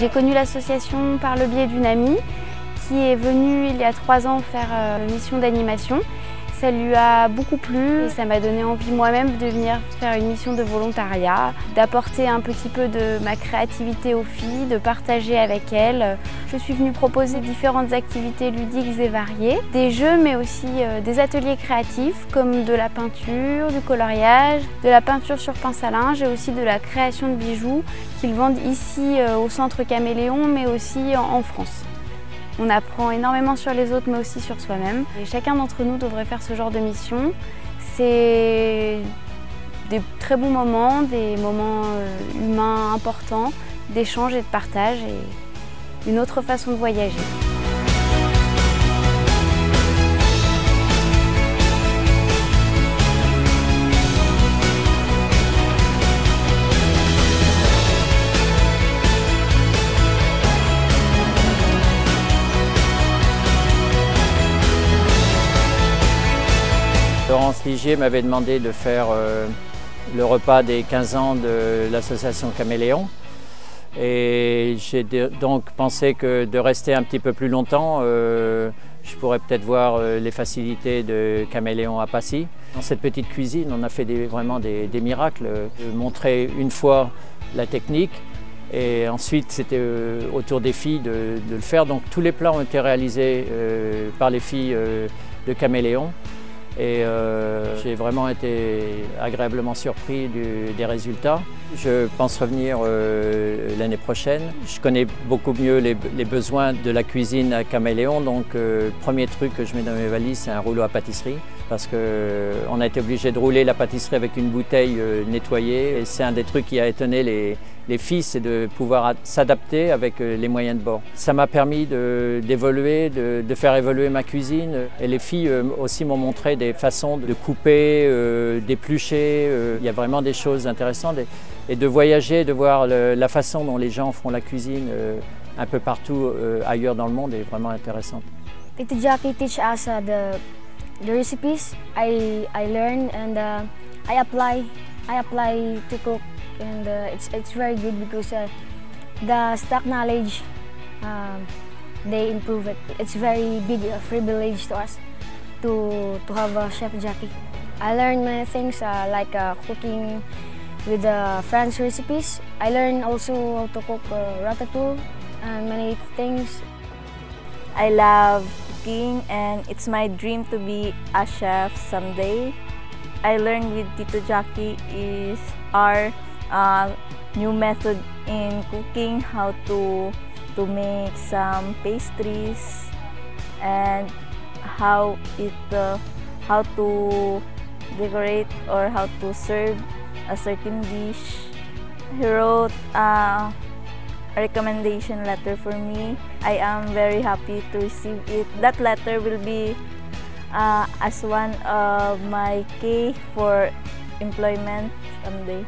J'ai connu l'association par le biais d'une amie qui est venue il y a 3 ans faire une mission d'animation. Ça lui a beaucoup plu et ça m'a donné envie moi-même de venir faire une mission de volontariat, d'apporter un petit peu de ma créativité aux filles, de partager avec elles. Je suis venue proposer différentes activités ludiques et variées, des jeux mais aussi des ateliers créatifs comme de la peinture, du coloriage, de la peinture sur pince à linge et aussi de la création de bijoux qu'ils vendent ici au Centre Caméléon mais aussi en France. On apprend énormément sur les autres mais aussi sur soi-même. Et chacun d'entre nous devrait faire ce genre de mission. C'est des très bons moments, des moments humains importants, d'échange et de partage et une autre façon de voyager. Laurence Ligier m'avait demandé de faire le repas des 15 ans de l'association Caméléon. Et j'ai donc pensé que de rester un petit peu plus longtemps, je pourrais peut-être voir les facilités de Caméléon à Passy. Dans cette petite cuisine, on a fait vraiment des miracles. Montrer une fois la technique et ensuite c'était au tour des filles de le faire. Donc tous les plats ont été réalisés par les filles de Caméléon. Et j'ai vraiment été agréablement surpris des résultats. Je pense revenir l'année prochaine. Je connais beaucoup mieux les besoins de la cuisine à Caméléon, donc premier truc que je mets dans mes valises, c'est un rouleau à pâtisserie, parce qu'on a été obligé de rouler la pâtisserie avec une bouteille nettoyée, et c'est un des trucs qui a étonné les filles, c'est de pouvoir s'adapter avec les moyens de bord. Ça m'a permis d'évoluer, de faire évoluer ma cuisine. Et les filles aussi m'ont montré des façons de couper, d'éplucher. Il y a vraiment des choses intéressantes. Et de voyager, de voir la façon dont les gens font la cuisine un peu partout ailleurs dans le monde est vraiment intéressante. Tita Jackie teach us the recipes I learn and I apply to cook. And it's very good because the stock knowledge they improve it. It's very big privilege to us to have Chef Jackie. I learned many things like cooking with French recipes. I learned also how to cook ratatouille and many things. I love cooking and it's my dream to be a chef someday. I learned with Tita Jackie is our new method in cooking, how to make some pastries and how to decorate or how to serve a certain dish. He wrote a recommendation letter for me. I am very happy to receive it. That letter will be as one of my key for employment someday.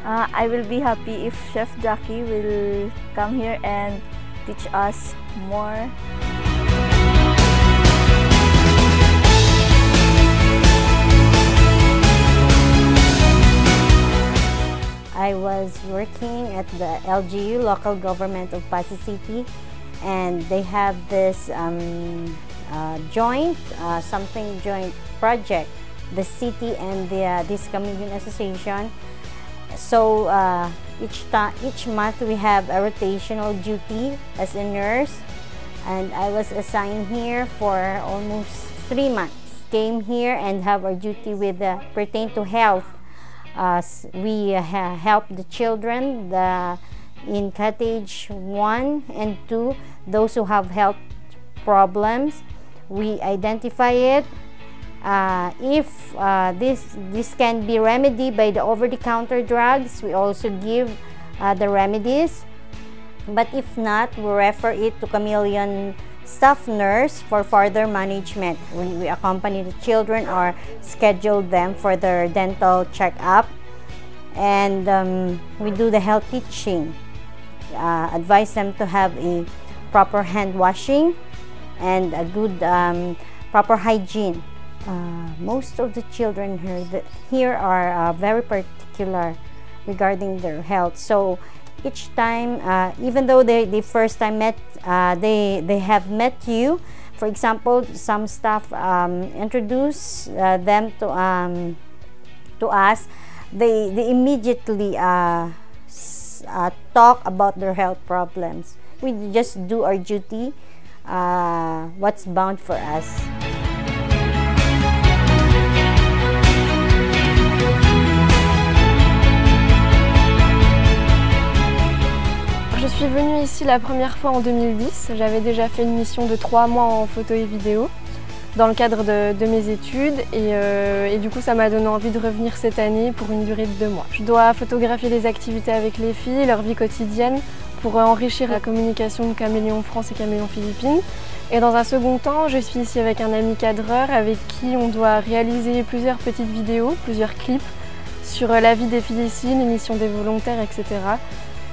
I will be happy if Chef Jackie will come here and teach us more. I was working at the LGU, Local Government of Pasay City, and they have this joint project, the city and this Caméléon Association. So each month we have a rotational duty as a nurse, and I was assigned here for almost 3 months. Came here and have our duty with pertain to health. We help the children in cottage 1 and 2, those who have health problems. We identify it. If this can be remedied by the over-the-counter drugs, we also give the remedies. But if not, we refer it to Caméléon staff nurse for further management. We accompany the children or schedule them for their dental checkup, and we do the health teaching. Advise them to have a proper hand washing and a good proper hygiene. Most of the children here are very particular regarding their health. So each time, even though they first time met, they have met you. For example, some staff introduce them to us. They immediately talk about their health problems. We just do our duty, what's bound for us. Je suis venue ici la première fois en 2010. J'avais déjà fait une mission de 3 mois en photo et vidéo dans le cadre de mes études et du coup ça m'a donné envie de revenir cette année pour une durée de 2 mois. Je dois photographier les activités avec les filles, leur vie quotidienne pour enrichir la communication de Caméléon France et Caméléon Philippines. Et dans un second temps, je suis ici avec un ami cadreur avec qui on doit réaliser plusieurs petites vidéos, plusieurs clips sur la vie des filles ici, les missions des volontaires, etc.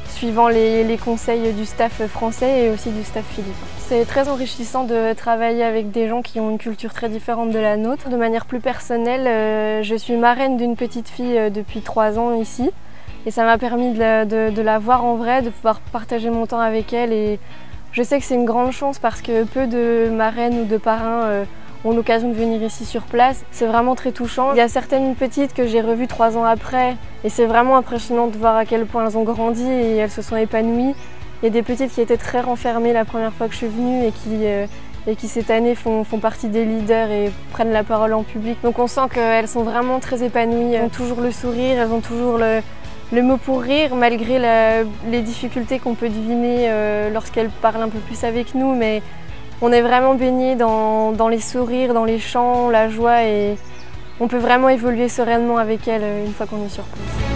suivant les conseils du staff français et aussi du staff philippin. C'est très enrichissant de travailler avec des gens qui ont une culture très différente de la nôtre. De manière plus personnelle, je suis marraine d'une petite fille depuis 3 ans ici et ça m'a permis de la voir en vrai, de pouvoir partager mon temps avec elle et je sais que c'est une grande chance parce que peu de marraines ou de parrains ont l'occasion de venir ici sur place. C'est vraiment très touchant. Il y a certaines petites que j'ai revues 3 ans après et c'est vraiment impressionnant de voir à quel point elles ont grandi et elles se sont épanouies. Il y a des petites qui étaient très renfermées la première fois que je suis venue et qui cette année font partie des leaders et prennent la parole en public. Donc on sent qu'elles sont vraiment très épanouies, elles ont toujours le sourire, elles ont toujours le mot pour rire malgré les difficultés qu'on peut deviner lorsqu'elles parlent un peu plus avec nous. Mais on est vraiment baigné dans les sourires, dans les chants, la joie et on peut vraiment évoluer sereinement avec elles une fois qu'on est sur place.